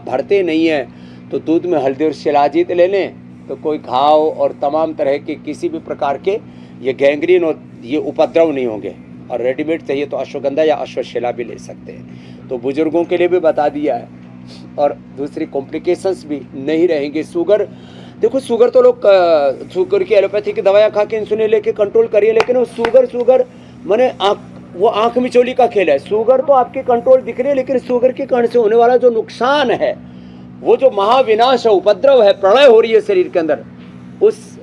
भरते नहीं हैं, तो दूध में हल्दी और शिलाजीत ले लें, तो कोई घाव और तमाम तरह के किसी भी प्रकार के ये गैंग्रीन और ये उपद्रव नहीं होंगे। और रेडीमेड चाहिए तो अश्वगंधा या अश्वशिला भी ले सकते हैं। तो बुजुर्गों के लिए भी बता दिया है, और दूसरी कॉम्प्लिकेशंस भी नहीं रहेंगे। शुगर, देखो शुगर तो लोग शुगर की एलोपैथी की दवाइयाँ खा के इंसुलिन लेके कंट्रोल करिए, लेकिन वो शुगर माने वो आँख मिचौली का खेल है। शुगर तो आपके कंट्रोल दिख रही है, लेकिन शुगर के कारण से होने वाला जो नुकसान है, वो जो महाविनाश है, उपद्रव है, प्रलय हो रही है शरीर के अंदर, उस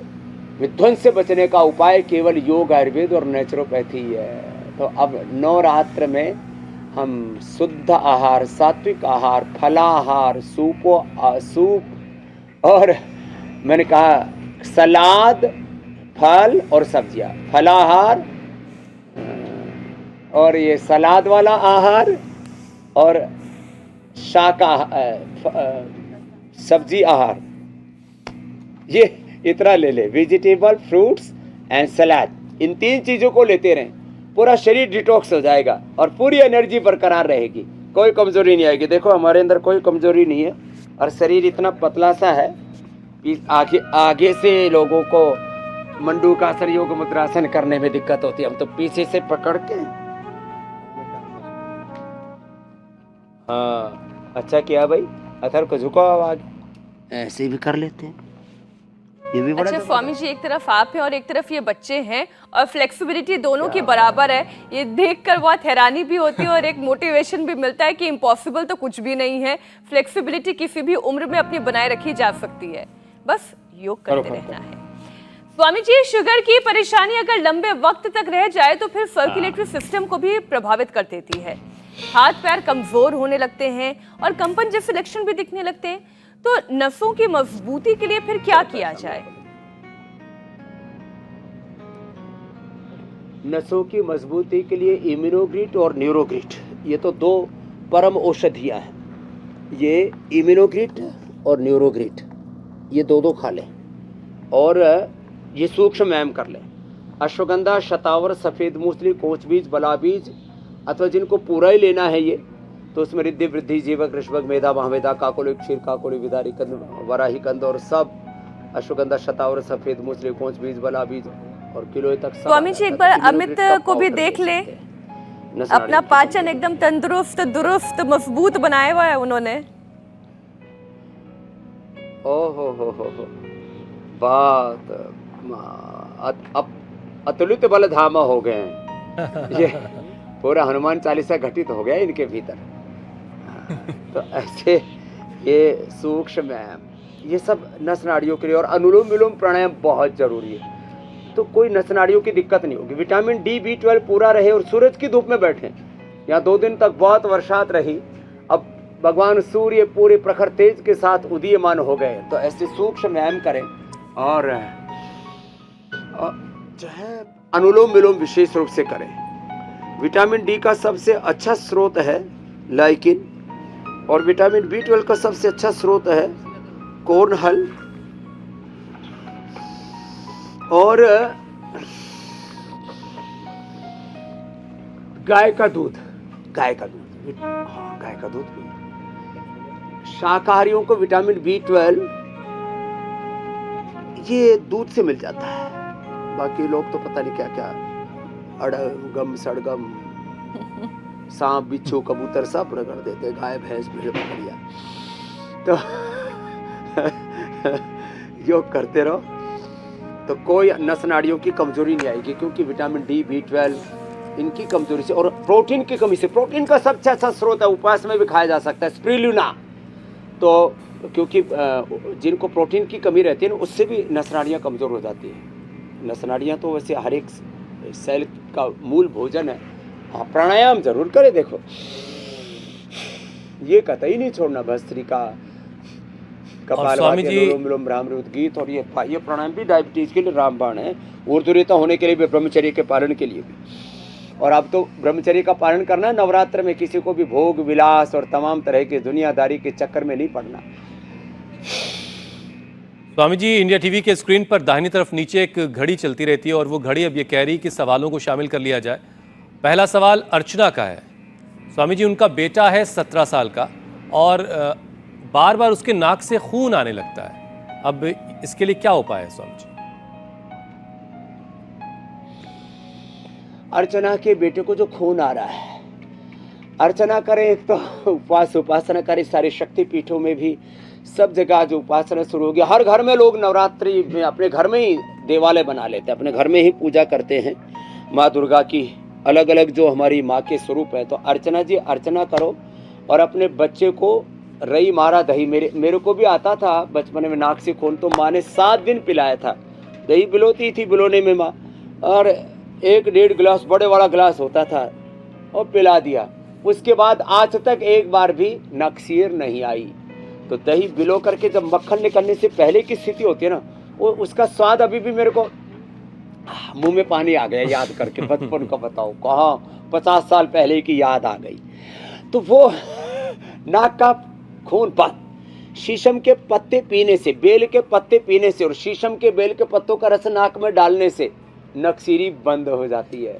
विध्वंस से बचने का उपाय केवल योग, आयुर्वेद और नेचुरोपैथी है। तो अब नवरात्र में हम शुद्ध आहार, सात्विक आहार, फलाहार, सूप और मैंने कहा सलाद, फल और सब्जियां, फलाहार और ये सलाद वाला आहार और सब्जी आहार, ये इतना ले ले, वेजिटेबल, फ्रूट्स एंड सलाद। इन 3 चीज़ों को लेते रहें, पूरा शरीर डिटॉक्स हो जाएगा और पूरी एनर्जी बरकरार रहेगी, कोई कमजोरी नहीं आएगी। देखो हमारे अंदर कोई कमजोरी नहीं है, और शरीर इतना पतला सा है कि आगे से लोगों को मंडूकासन, योग मुद्रासन करने में दिक्कत होती है। हम तो पीछे से पकड़ के, हाँ अच्छा किया भाई, अथर को झुकाओ आगे, ऐसे भी कर लेते हैं। ये भी बड़ा अच्छा स्वामी जी, एक तरफ आप हैं और एक तरफ ये बच्चे हैं, और फ्लेक्सिबिलिटी दोनों की बराबर है। ये देखकर बहुत हैरानी भी होती है और एक मोटिवेशन भी मिलता है कि इम्पॉसिबल तो कुछ भी नहीं है। फ्लेक्सिबिलिटी किसी भी उम्र में अपनी बनाए रखी जा सकती है, बस योग करते रहना है। स्वामी जी, शुगर की परेशानी अगर लंबे वक्त तक रह जाए तो फिर सर्कुलेटरी सिस्टम को भी प्रभावित कर देती है। हाथ पैर कमजोर होने लगते हैं और कंपन जैसे लक्षण भी दिखने लगते हैं। तो नसों की मजबूती के लिए फिर क्या किया जाए? नसों की मजबूती के लिए इम्यूनोग्रिट और न्यूरोग्रिट, ये तो 2 परम औषधियाँ हैं। ये इम्यूनोग्रिट और न्यूरोग्रिट, ये 2 खा लें, और ये सूक्ष्म व्यायाम कर लें। अश्वगंधा, शतावर, सफ़ेद मूसली, कोच बीज, बला बीज, अथवा जिनको पूरा ही लेना है ये, तो उसमें रिद्धि, वृद्धि, जीवक, ऋषभक, मेधा, महामेधा, काकोली, क्षीर, काकोली, विदारी कंद, वराही कंद, और सब अश्वगंधा, शतावर, सफ़ेद मूसली, कोच बीज, बला बीज और किलो तक। स्वामी जी, एक बार अमित को भी देख ले, अपना पाचन एकदम तंदुरुस्त, दुरुस्त, मजबूत बनाया हुआ है उन्होंने। ओहो हो, बात अतुलित बल धामा हो गए हैं। ये पूरा हनुमान चालीसा घटित हो गया इनके भीतर। तो ऐसे ये सूक्ष्म व्यायाम, ये सब नस नाड़ियों के लिए, और अनुलोम विलोम प्राणायाम बहुत जरूरी है। तो कोई नस नाड़ियों की दिक्कत नहीं होगी। विटामिन डी, B12 पूरा रहे, और सूरज की धूप में बैठे। यहाँ 2 दिन तक बहुत वर्षात रही, अब भगवान सूर्य पूरे प्रखर तेज के साथ उदीयमान हो गए। तो ऐसे सूक्ष्म व्यायाम करें, और जो है अनुलोम विलोम विशेष रूप से करें। विटामिन डी का सबसे अच्छा स्रोत है लाइकिन, और विटामिन B12 का सबसे अच्छा स्रोत है कोर्नहल, और गाय का दूध, गाय का दूध, हाँ गाय का दूध भी। शाकाहारियों को विटामिन B12 ये दूध से मिल जाता है, बाकी लोग तो पता नहीं क्या क्या अड़गम सड़गम सांप बिच्छू कबूतर सब रगड़ देते, गाय भैंस भेड़ बकरियां। तो योग करते रहो तो कोई नस नाड़ियों की कमजोरी नहीं आएगी, क्योंकि विटामिन D, B12 इनकी कमजोरी से और प्रोटीन की कमी से, प्रोटीन का सबसे अच्छा स्रोत है, उपवास में भी खाया जा सकता है, स्प्रुलिना। तो क्योंकि जिनको प्रोटीन की कमी रहती है ना, उससे भी नस नाड़ियाँ कमज़ोर हो जाती है। नस नाड़ियाँ तो वैसे हर एक सेल का मूल भोजन है। हाँ, प्राणायाम जरूर करें। देखो ये कतई नहीं छोड़ना, भस्त्रिका, कपालभाति, अनुलोम विलोम, भ्रामरी उद्गीत, और ये प्राणायाम भी डायबिटीज के लिए रामबाण है, ऊर्ध्वरेता होने के लिए भी, ब्रह्मचर्य के पालन के लिए भी। और अब तो ब्रह्मचर्य का पालन करना है, नवरात्र में किसी को भी भोग विलास और तमाम तरह की दुनियादारी के चक्कर में नहीं पड़ना। स्वामी जी, इंडिया टीवी के स्क्रीन पर दाहिनी तरफ नीचे एक घड़ी चलती रहती है और वो घड़ी अब ये कह रही कि सवालों को शामिल कर लिया जाए। पहला सवाल अर्चना का है। स्वामी जी, उनका बेटा है 17 साल का और बार बार उसके नाक से खून आने लगता है, अब इसके लिए क्या उपाय है स्वामी जी? अर्चना के बेटे को जो खून आ रहा है, अर्चना करें, एक तो उपासना करें, सारे शक्ति पीठों में भी सब जगह जो उपासना शुरू हो गया। हर घर में लोग नवरात्रि में अपने घर में ही देवालय बना लेते हैं, अपने घर में ही पूजा करते हैं माँ दुर्गा की, अलग अलग जो हमारी माँ के स्वरूप है। तो अर्चना जी, अर्चना करो और अपने बच्चे को रई मारा दही, मेरे को भी आता था बचपन में नाक से खून, तो माँ ने 7 दिन पिलाया था। दही बिलोती थी बिलोने में माँ, और 1-1.5 गिलास बड़े वाला गिलास होता था और पिला दिया। उसके बाद आज तक एक बार भी नक्सीर नहीं आई। तो दही बिलो करके जब मक्खन निकलने से पहले की स्थिति होती है ना, वो उसका स्वाद अभी भी मेरे को मुंह में पानी आ गया याद करके। बचपन का बताओ, कहाँ 50 साल पहले की याद आ गई। तो वो नाक का खून पात, शीशम के पत्ते पीने से, बेल के पत्ते पीने से और शीशम के बेल के पत्तों का रस नाक में डालने से नक्सीरी बंद हो जाती है।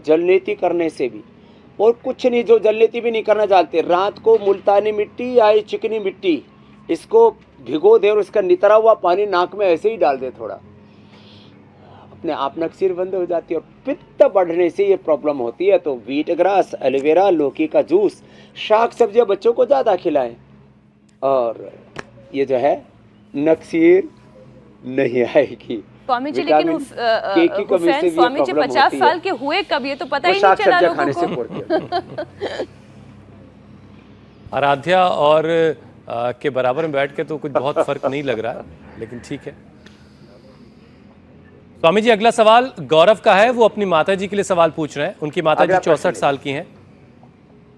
जलनेती करने से भी, और कुछ नहीं, जो जलनेती भी नहीं करना चाहते, रात को मुल्तानी मिट्टी या चिकनी मिट्टी इसको भिगो दे और इसका नितरा हुआ पानी नाक में ऐसे ही डाल दे थोड़ा, अपने आप नक्सीर बंद हो जाती है। और पित्त बढ़ने से ये प्रॉब्लम होती है। तो व्हीट ग्रास, एलोवेरा, लौकी का जूस, शाक सब्जियां बच्चों को ज़्यादा खिलाएं, और ये जो है नक्सीर नहीं आएगी। स्वामी जी, लेकिन हुसैन स्वामी जी 50 साल के हुए कब, ये तो पता ही नहीं चला लोगों को। आराध्या और के बराबर में बैठ के तो कुछ बहुत फर्क नहीं लग रहा है, लेकिन ठीक है। स्वामी जी, अगला सवाल गौरव का है। वो अपनी माताजी के लिए सवाल पूछ रहे हैं। उनकी माताजी 64 साल की हैं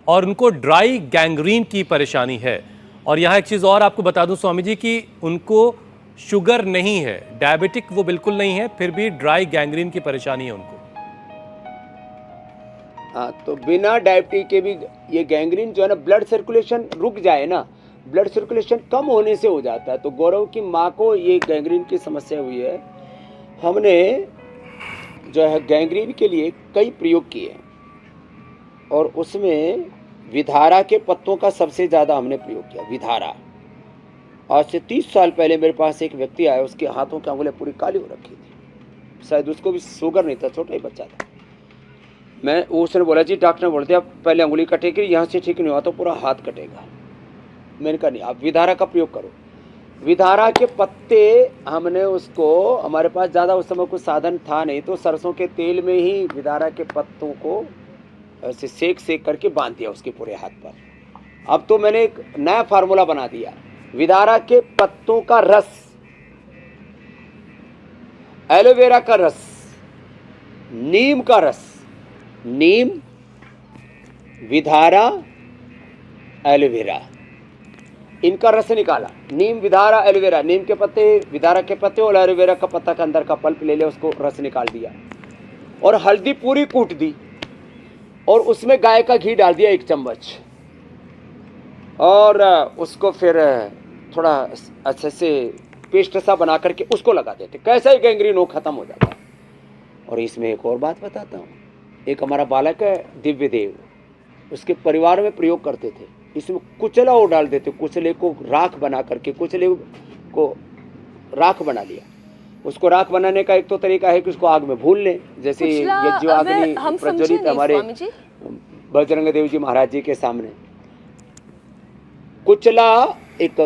और उनको ड्राई गैंग्रीन की परेशानी है। और यहाँ एक चीज़ और आपको बता दूं स्वामी जी कि उनको शुगर नहीं है, डायबिटिक वो बिल्कुल नहीं है, फिर भी ड्राई गैंग्रीन की परेशानी है उनको। हाँ, तो बिना डायबिटीज के भी ये गैंग्रीन जो है ना, ब्लड सर्कुलेशन रुक जाए ना, ब्लड सर्कुलेशन कम होने से हो जाता है। तो गौरव की माँ को ये गैंग्रीन की समस्या हुई है। हमने जो है गैंग्रीन के लिए कई प्रयोग किए और उसमें विधारा के पत्तों का सबसे ज़्यादा हमने प्रयोग किया। विधारा, आज से 30 साल पहले मेरे पास एक व्यक्ति आया, उसके हाथों की अंगुलियाँ पूरी काली हो रखी थी, शायद उसको भी शुगर नहीं था, छोटा ही बच्चा था। मैं उसने बोला जी, डॉक्टर ने बोल दिया पहले अंगुली कटेगी, यहाँ से ठीक नहीं हुआ तो पूरा हाथ कटेगा। मैंने कहा नहीं, आप विधारा का प्रयोग करो। विधारा के पत्ते हमने उसको, हमारे पास ज़्यादा उस समय कुछ साधन था नहीं, तो सरसों के तेल में ही विधारा के पत्तों को ऐसे सेक करके बांध दिया उसके पूरे हाथ पर। अब तो मैंने एक नया फार्मूला बना दिया, विधारा के पत्तों का रस, एलोवेरा का रस, नीम का रस, नीम, विधारा, एलोवेरा, इनका रस निकाला। नीम, विधारा, एलोवेरा, नीम के पत्ते, विधारा के पत्ते और एलोवेरा का पत्ता का अंदर का पल्प ले लिया, उसको रस निकाल दिया और हल्दी पूरी कूट दी और उसमें गाय का घी डाल दिया 1 चम्मच और उसको फिर थोड़ा अच्छे से पेस्ट सा बना करके उसको लगा देते। कैसा ही गैंग्रीन हो खत्म हो जाता है। और इसमें एक और बात बताता हूँ, एक हमारा बालक है दिव्य देव, उसके परिवार में प्रयोग करते थे। इसमें कुचला वो डाल देते, कुचले को राख बना करके कुचले को राख बना लिया। उसको राख बनाने का एक तो तरीका है कि उसको आग में भून लें, जैसे यज्ञाग्नि प्रज्वलित हमारे बजरंग देव जी महाराज जी के सामने। कुचला एक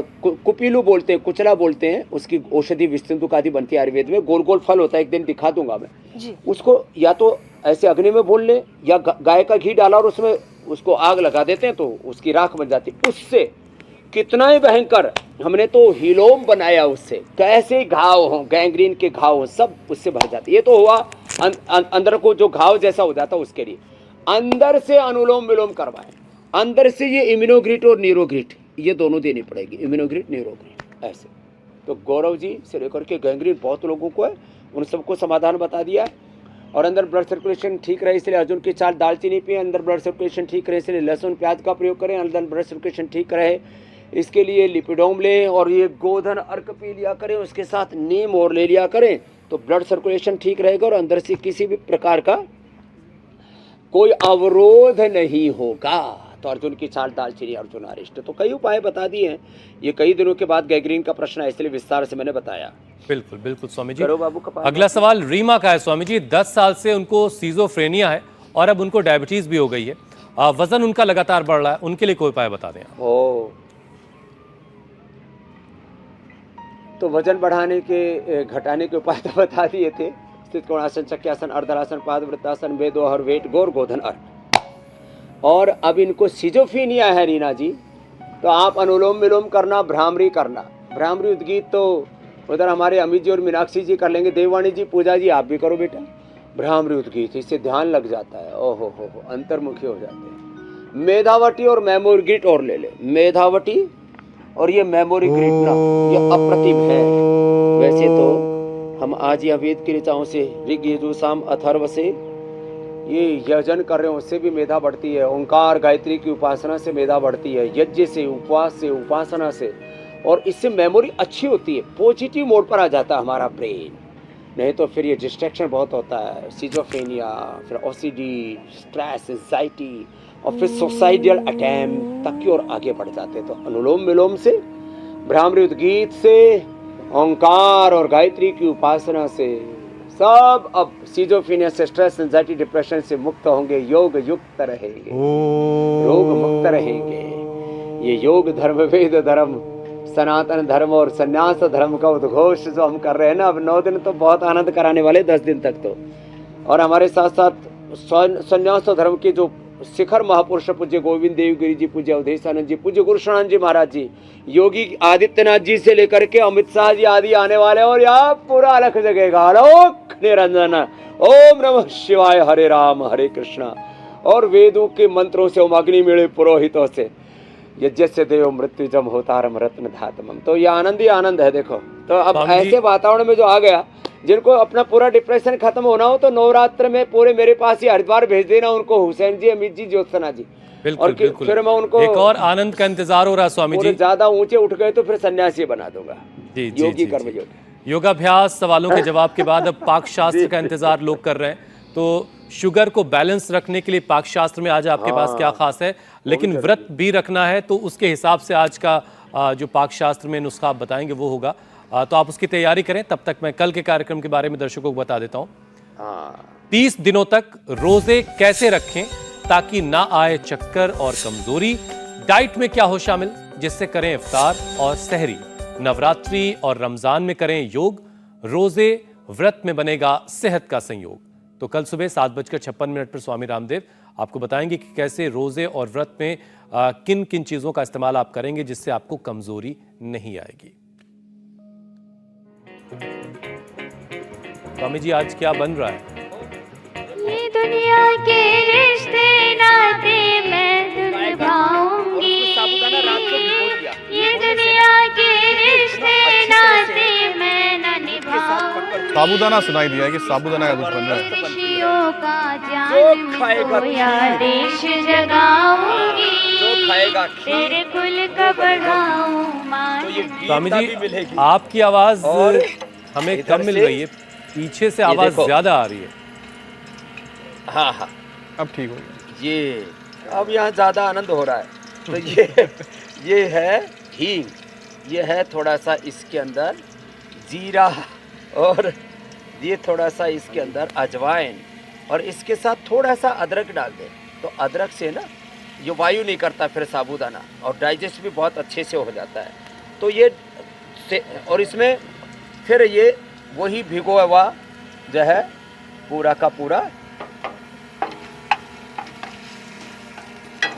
कुपीलू बोलते हैं, कुचला बोलते हैं, उसकी औषधि विस्तृत आदि बनती है आयुर्वेद में, गोल गोल फल होता है, एक दिन दिखा दूंगा मैं जी। उसको या तो ऐसे अग्नि में भून ले या गाय का घी डाला और उसमें उसको आग लगा देते हैं तो उसकी राख बन जाती है। उससे कितना ही भयंकर, हमने तो हिलोम बनाया उससे, कैसे घाव हो, गैंग्रीन के घाव हो, सब उससे भर जाते। ये तो हुआ अंदर को जो घाव जैसा हो जाता उसके लिए। अंदर से अनुलोम विलोम करवाएं, अंदर से ये इम्यूनोग्रिट और न्यूरोग्रिट ये दोनों देनी पड़ेगी, इम्यूनोग्रिट न्यूरोग्रिट ऐसे। तो गौरव जी से लेकर के गैंग्रीन बहुत लोगों को है, उन सबको समाधान बता दिया है। और अंदर ब्लड सर्कुलेशन ठीक रहे इसलिए अर्जुन की चाल दालचीनी पिए, अंदर ब्लड सर्कुलेशन ठीक रहे इसलिए लहसुन प्याज का प्रयोग करें, अंदर ब्लड सर्कुलेशन ठीक रहे इसके लिए लिपिडोम लें और ये गोधन अर्क पी लिया करें, उसके साथ नीम और ले लिया करें तो ब्लड सर्कुलेशन ठीक रहेगा और अंदर से किसी भी प्रकार का कोई अवरोध नहीं होगा। तो अर्जुन की चाल दालचीनी अर्जुन अरिष्ट, तो कई उपाय बता दिए हैं। ये कई दिनों के बाद गैंग्रीन का प्रश्न है इसलिए विस्तार से मैंने बताया। बिल्कुल बिल्कुल स्वामी जी। करो बाबू का अगला सवाल रीमा का है स्वामी जी। 10 साल से उनको सीजोफ्रेनिया है और अब उनको डायबिटीज भी हो गई है, वजन उनका लगातार बढ़ रहा है, उनके लिए कोई उपाय बता दें। ओ तो वजन बढ़ाने के घटाने के उपाय तो बता दिए थे, स्थित कोणासन, चक्रासन, अर्धरासन, पादवृत्तासन, वेदोहर, वेट, गौर, गोधन अर्क। और अब इनको सिजोफ्रेनिया है रीना जी, तो आप अनुलोम विलोम करना, भ्रामरी करना। भ्रामरी उद्गीत तो उधर हमारे अमित जी और मीनाक्षी जी कर लेंगे, देववाणी जी, पूजा जी आप भी करो बेटा भ्रामरी उद्गीत, इससे ध्यान लग जाता है। ओहो हो अंतर्मुखी हो जाते हैं। मेधावटी और मेमोरी ग्रिट और ले ले, मेधावटी और ये मेमोरी ग्रिट ना, ये अप्रतिम है। वैसे तो हम आज या वेद की ऋचाओं से ऋग, यजुर, साम, अथर्व से ये यजन कर रहे हैं, उससे भी मेधा बढ़ती है। ओंकार गायत्री की उपासना से मेधा बढ़ती है, यज्ञ से, उपवास से, उपासना से, और इससे मेमोरी अच्छी होती है, पॉजिटिव मोड पर आ जाता है हमारा ब्रेन। नहीं तो फिर ये डिस्ट्रैक्शन बहुत होता है, सिजोफ्रेनिया, फिर ओसीडी, स्ट्रेस, एंजाइटी और फिर सुसाइडल अटैम्प्ट तक की ओर आगे बढ़ जाते हैं। तो अनुलोम विलोम से, भ्रामरी उद्गीत से, ओंकार और गायत्री की उपासना से सब अब सिजोफ्रेनिया से, स्ट्रेस, एंजाइटी, डिप्रेशन से मुक्त होंगे, योग युक्त रहेंगे, रोग मुक्त रहेंगे। ये योग धर्म, वेद धर्म, सनातन धर्म और संन्यास धर्म का उद्घोष जो हम कर रहे हैं ना, अब 9 दिन तो बहुत आनंद कराने वाले, 10 दिन तक तो। और हमारे साथ साथ संन्यास धर्म के जो शिखर महापुरुष पूज्य गोविंद देवगिरी जी, पूज्य अवधेशानंद जी, पूज्य गुरुशरण जी महाराज जी, योगी आदित्यनाथ जी से लेकर के अमित शाह जी आदि आने वाले, और यहाँ पूरा अलग जगेगा, आलोक निरंजन, ओम नमः शिवाय, हरे राम हरे कृष्णा। और वेदों के मंत्रों से, अग्नि मिले पुरोहितों से, यज्ञ से देव मृत्यु जम होतारम रत्न धातमम। तो ये आनंद ही आनंद है। देखो तो अब ऐसे वातावरण में जो आ गया, जिनको अपना पूरा डिप्रेशन खत्म होना हो तो नवरात्र में पूरे मेरे पास ही हरिद्वार भेज देना उनको, हुसैन जी, अमित जी, ज्योत्सना जी। बिल्कुल, और बिल्कुल। फिर मैं उनको एक और आनंद का इंतजार हो रहा है स्वामी जी। ज्यादा ऊंचे उठ गए तो फिर सन्यासी बना दूंगा, जी, जी, योगी जी, कर्मयोगी। योगाभ्यास सवालों के जवाब के बाद अब पाक शास्त्र का इंतजार लोग कर रहे हैं। तो शुगर को बैलेंस रखने के लिए पाक शास्त्र में आज आपके पास क्या खास है, लेकिन व्रत भी रखना है तो उसके हिसाब से आज का जो पाक शास्त्र में नुस्खा आप बताएंगे वो होगा, तो आप उसकी तैयारी करें। तब तक मैं कल के कार्यक्रम के बारे में दर्शकों को बता देता हूँ। 30 दिनों तक रोजे कैसे रखें ताकि ना आए चक्कर और कमजोरी, डाइट में क्या हो शामिल जिससे करें इफ्तार और सहरी, नवरात्रि और रमजान में करें योग, रोजे व्रत में बनेगा सेहत का संयोग। तो कल सुबह 7:56 पर स्वामी रामदेव आपको बताएंगे कि कैसे रोजे और व्रत में किन किन चीजों का इस्तेमाल आप करेंगे जिससे आपको कमजोरी नहीं आएगी। स्वामी जी आज क्या बन रहा है? ये दुनिया के रिश्ते नाते मैं निभाऊंगी, ये दुनिया के रिश्ते नाते मैं न निभाऊंगी। साबूदाना सुनाई दिया है कि साबूदाना का कुछ बन रहा है। खुशियों का जान खोया देश जगाऊंगी, तेरे कुल का बढ़ाऊं मान। स्वामी जी आपकी आवाज हमें कम मिल रही है, पीछे से आवाज ज्यादा आ रही है। हाँ हाँ अब ठीक हो गया। ये अब यहाँ ज़्यादा आनंद हो रहा है। तो ये है हींग, ये है थोड़ा सा इसके अंदर जीरा, और ये थोड़ा सा इसके अंदर अजवाइन, और इसके साथ थोड़ा सा अदरक डाल दें। तो अदरक से ना ये वायु नहीं करता फिर साबूदाना, और डाइजेस्ट भी बहुत अच्छे से हो जाता है। तो ये और इसमें फिर ये वही भिगोया हुआ जो है पूरा का पूरा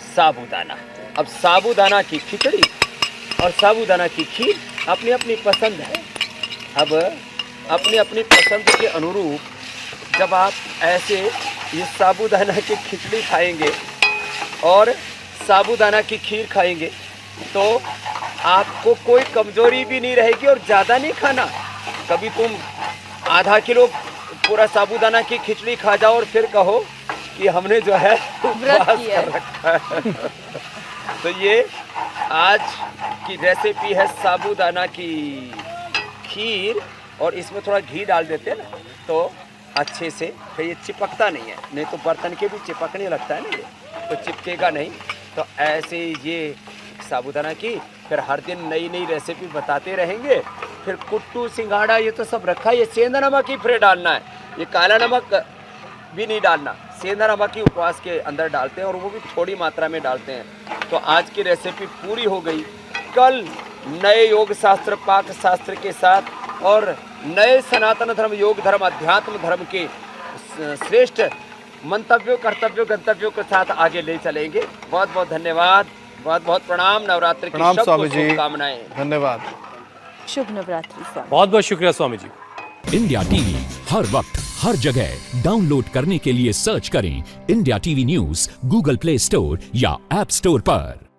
साबूदाना। अब साबूदाना की खिचड़ी और साबूदाना की खीर अपनी अपनी पसंद है। अब अपनी अपनी पसंद के अनुरूप जब आप ऐसे ये साबूदाना की खिचड़ी खाएंगे और साबूदाना की खीर खाएंगे तो आपको कोई कमजोरी भी नहीं रहेगी, और ज़्यादा नहीं खाना। कभी तुम आधा किलो पूरा साबूदाना की खिचड़ी खा जाओ और फिर कहो कि हमने जो है उपवास कर रखा है। तो ये आज की रेसिपी है साबूदाना की खीर, और इसमें थोड़ा घी डाल देते हैं ना तो अच्छे से फिर ये चिपकता नहीं है, नहीं तो बर्तन के भी चिपकने लगता है ना, ये तो चिपकेगा नहीं। तो ऐसे ये साबूदाना की फिर हर दिन नई नई रेसिपी बताते रहेंगे। फिर कुट्टू सिंघाड़ा ये तो सब रखा है, ये सेंधा नमक ही फिर डालना है, ये काला नमक भी नहीं डालना, सेंधा नमक ही उपवास के अंदर डालते हैं, और वो भी थोड़ी मात्रा में डालते हैं। तो आज की रेसिपी पूरी हो गई। कल नए योग शास्त्र पाक शास्त्र के साथ और नए सनातन धर्म योग धर्म अध्यात्म धर्म के श्रेष्ठ मंतव्यों कर्तव्यों गंतव्यों के साथ आगे ले चलेंगे। बहुत बहुत धन्यवाद, बहुत बहुत प्रणाम। नवरात्रि की प्रणाम सबको स्वामी जी, शुभकामनाएं। धन्यवाद। शुभ नवरात्रि स्वामी। बहुत बहुत शुक्रिया स्वामी जी। इंडिया टीवी हर वक्त हर जगह डाउनलोड करने के लिए सर्च करें India TV news Google play store या ऐप स्टोर पर।